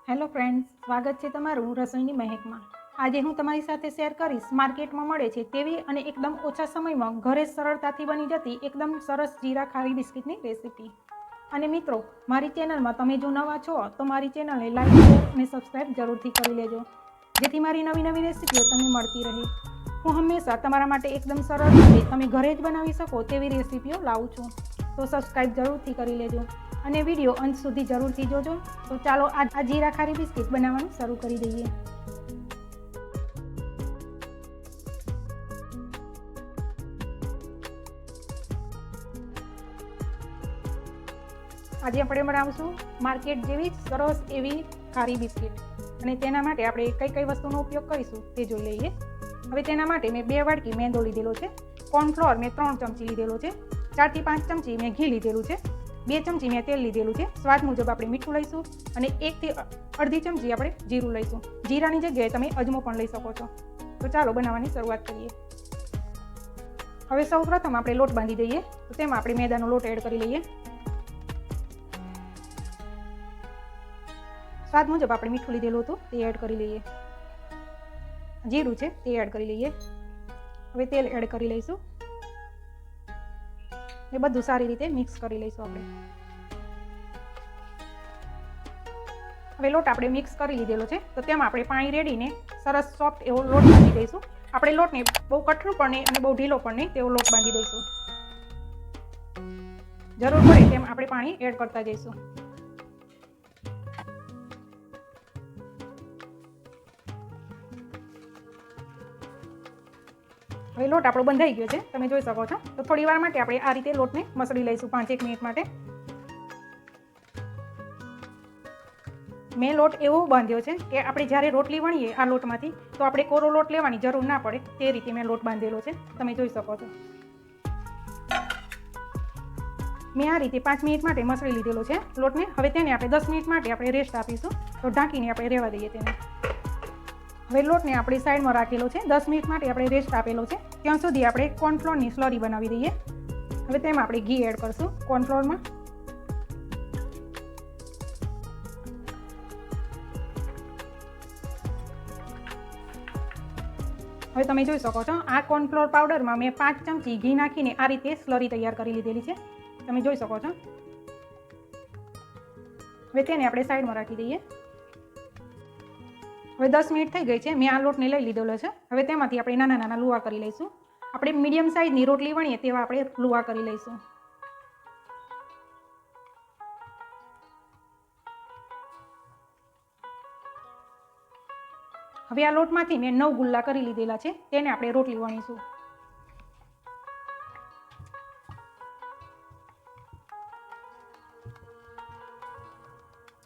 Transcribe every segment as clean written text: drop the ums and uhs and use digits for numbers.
Hello friends, સ્વાગત છે તમારું રસોઈની મહેકમાં. આજે હું તમારી સાથે શેર કરીશ માર્કેટમાં મળે છે તેવી અને એકદમ ઓછા સમયમાં ઘરે સરળતાથી બની જતી એકદમ સરસ જીરા ખારી બિસ્કિટની રેસીપી. અને મિત્રો, મારી ચેનલમાં તમે જો નવા છો તો મારી ચેનલને લાઈક, શેર અને સબસ્ક્રાઈબ જરૂરથી કરી લેજો, જેથી મારી નવી નવી રેસીપીઓ તમને મળતી રહે. હું હંમેશા તમારા માટે એકદમ સરળ રીતે તમે ઘરે જ બનાવી શકો તેવી રેસીપીઓ લાવું છું, તો સબસ્ક્રાઈબ જરૂરથી કરી લેજો અને વિડીયો અંત સુધી જરૂરથી જોજો. તો ચાલો આ જીરા ખારી બિસ્કિટ બનાવવાનું શરૂ કરી દઈએ. આજે આપણે બનાવશું માર્કેટ જેવી સરસ એવી ખારી બિસ્કિટ, અને તેના માટે આપણે કઈ કઈ વસ્તુનો ઉપયોગ કરીશું તે જોઈ લઈએ. હવે તેના માટે મેં 2 વાટકી મેંદો લીધેલો છે, કોર્નફ્લોર મેં 3 ચમચી લીધેલો છે, 4 થી 5 ચમચી મેં ઘી લીધેલું છે, 2 ચમચી મેં તેલ લીધેલું છે, સ્વાદ મુજબ આપણે મીઠું લઈશું અને 1 થી અડધી ચમચી આપણે જીરું લઈશું. જીરાની જગ્યાએ તમે અજમો પણ લઈ શકો છો. તો ચાલો બનાવવાની શરૂઆત કરીએ. હવે સૌપ્રથમ આપણે લોટ બાંધી દઈએ. તો તેમાં આપણે મેદાનો લોટ એડ કરી લઈએ. સ્વાદ મુજબ આપણે મીઠું લીધેલું હતું તે એડ કરી લઈએ. જીરું છે તે એડ કરી લઈએ. હવે તેલ એડ કરી લઈશું. એ બધું સારી રીતે મિક્સ કરી લઈશું આપણે. હવે લોટ આપણે મિક્સ કરી લીધેલો છે, તો તેમાં આપણે પાણી રેડીને સરસ સોફ્ટ એવો લોટ બાંધી દઈશું. આપણે લોટને બહુ કઠણ પણ નહીં અને બહુ ઢીલો પણ નહીં તેવો લોટ બાંધી દઈશું. જરૂર પડે તેમ આપણે પાણી એડ કરતા જઈશું. હવે લોટ આપણો બંધાઈ ગયો છે, તમે જોઈ શકો છો. તો થોડી વાર માટે આપણે આ રીતે લોટને મસળી લઈશું, 5-1 મિનિટ માટે. મેં લોટ એવો બાંધ્યો છે કે આપણે જ્યારે રોટલી વણીએ આ લોટમાંથી, તો આપણે કોરો લોટ લેવાની જરૂર ના પડે તે રીતે મેં લોટ બાંધેલો છે, તમે જોઈ શકો છો. મેં આ રીતે 5 મિનિટ માટે મસળી લીધેલો છે લોટને. હવે તેને આપણે 10 મિનિટ માટે આપણે રેસ્ટ આપીશું. તો ઢાંકીને આપણે રહેવા દઈએ તેને. હવે લોટને આપણે સાઈડમાં રાખેલો છે, 10 મિનિટ માટે આપણે રેસ્ટ આપેલો છે. ત્યાં સુધી આપણે કોર્નફ્લોરની સ્લરી બનાવી દઈએ. હવે તેમાં આપણે ઘી એડ કરશું કોર્નફ્લોરમાં. હવે તમે જોઈ શકો છો, આ કોર્નફ્લોર પાવડરમાં મેં 5 ચમચી ઘી નાખીને આ રીતે સ્લરી તૈયાર કરી લીધેલી છે, તમે જોઈ શકો છો. હવે તેને આપણે સાઈડમાં રાખી દઈએ. હવે 10 મિનિટ થઈ ગઈ છે. મેં આ લોટને લઈ લીધેલો છે. હવે તેમાંથી આપણે નાના નાના લુવા કરી લઈશું. આપણે મીડિયમ સાઇઝની રોટલી વણીએ તેવા આપણે લુવા કરી લઈશું. હવે આ લોટમાંથી મેં 9 ગુલ્લા કરી લીધેલા છે, તેને આપણે રોટલી વણીશું.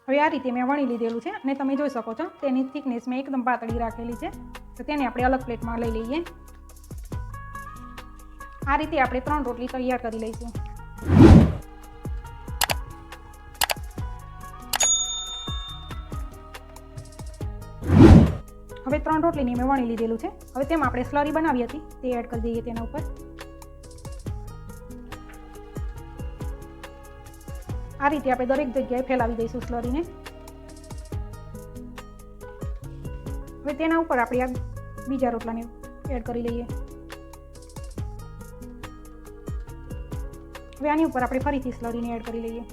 હવે આ રીતે મેં વણી લીધેલું છે અને તમે જોઈ શકો છો તેની થિકનેસ મેં એકદમ પાતળી રાખેલી છે. તો તેને આપણે અલગ પ્લેટમાં લઈ લઈએ. આ રીતે આપણે 3 રોટલી તૈયાર કરી લઈશું. હવે 3 રોટલીની મેં વણી લીધેલું છે. હવે તેમાં આપણે સ્લરી બનાવી હતી તે એડ કરી દઈએ તેના ઉપર. આ રીતે આપણે દરેક જગ્યાએ ફેલાવી દઈશું સ્લરીને. હવે તેના ઉપર આપણે આ બીજા રોટલાને એડ કરી લઈએ. હવે આની ઉપર આપણે ફરીથી સ્લરીને એડ કરી લઈએ.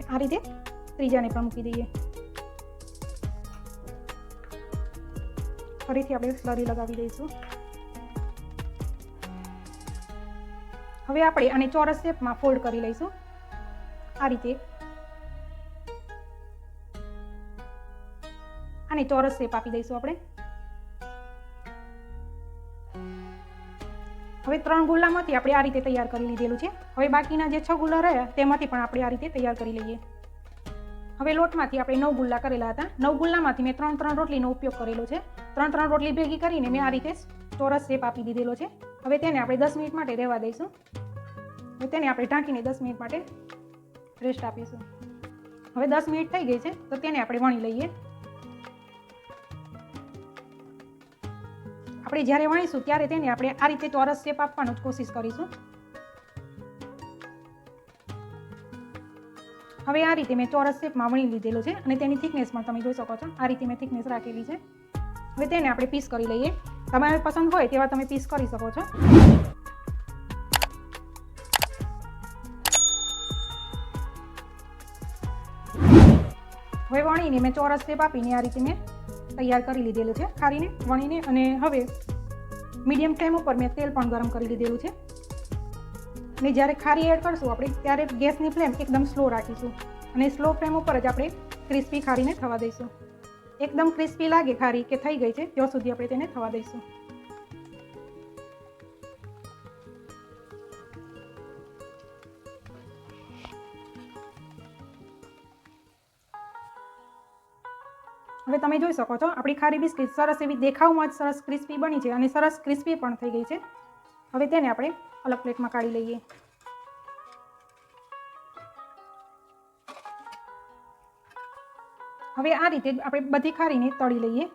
આ રીતે ત્રીજાને પણ મૂકી દઈએ. ફરીથી આપણે સ્લરી લગાવી દઈશું. હવે આપણે આને ચોરસ શેપમાં ફોલ્ડ કરી લઈશું. આ રીતે આને ચોરસ શેપ આપી દઈશું આપણે. હવે 3 ગુલ્લામાંથી આપણે આ રીતે તૈયાર કરી લીધેલું છે. હવે બાકીના જે 6 ગુલ્લા રહ્યા તેમાંથી પણ આપણે આ રીતે તૈયાર કરી લઈએ. હવે લોટમાંથી આપણે 9 ગુલ્લા કરેલા હતા. 9 ગુલ્લામાંથી મેં 3 રોટલીનો ઉપયોગ કરેલો છે. 3 રોટલી ભેગી કરીને મેં આ રીતે ચોરસ શેપ આપી દીધેલો છે. હવે તેને આપણે 10 મિનિટ માટે રહેવા દઈશું. હવે તેને આપણે ઢાંકીને 10 મિનિટ માટે રેસ્ટ આપીશું. હવે 10 મિનિટ થઈ ગઈ છે, તો તેને આપણે વણી લઈએ. આપણે જ્યારે વણીશું ત્યારે તેને આપણે આ રીતે ચોરસ શેપ આપવાનો જ કોશિશ કરીશું. હવે આ રીતે મેં ચોરસ શેપમાં વણી લીધેલો છે અને તેની થિકનેસ પણ તમે જોઈ શકો છો. આ રીતે મેં થિકનેસ રાખેલી છે. હવે તેને આપણે પીસ કરી લઈએ. તમારે પસંદ હોય તેવા તમે પીસ કરી શકો છો. હવે વણીને મેં ચોરસ શેપ આપીને આ રીતે મેં તૈયાર કરી લીધેલું છે ખારીને વણીને. અને હવે મીડિયમ ફ્લેમ ઉપર મેં તેલ પણ ગરમ કરી લીધેલું છે. અને જ્યારે ખારી એડ કરશું આપણે ત્યારે ગેસની ફ્લેમ એકદમ સ્લો રાખીશું અને સ્લો ફ્લેમ ઉપર જ આપણે ક્રિસ્પી ખારીને થવા દઈશું. એકદમ ક્રિસ્પી લાગે ખારી કે થઈ ગઈ છે ત્યાં સુધી આપણે તેને થવા દઈશું. હવે તમે જોઈ શકો છો આપણી ખારી બિસ્કિટ સરસ એવી દેખાવમાં જ સરસ ક્રિસ્પી બની છે અને સરસ ક્રિસ્પી પણ થઈ ગઈ છે. હવે તેને આપણે અલગ પ્લેટમાં કાઢી લઈએ. હવે આ રીતે આપણે બધી ખારીને તળી લઈએ.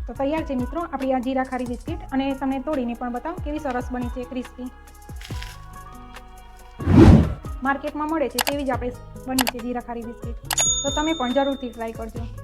તો તૈયાર છે મિત્રો આપણી આ જીરા ખારી બિસ્કિટ. અને તમને તોડીને પણ બતાવો કેવી સરસ બની છે, ક્રિસ્પી. માર્કેટમાં મળે છે તેવી જ આપણે બની છે જીરા ખારી બિસ્કિટ. તો તમે પણ જરૂરથી ટ્રાય કરજો.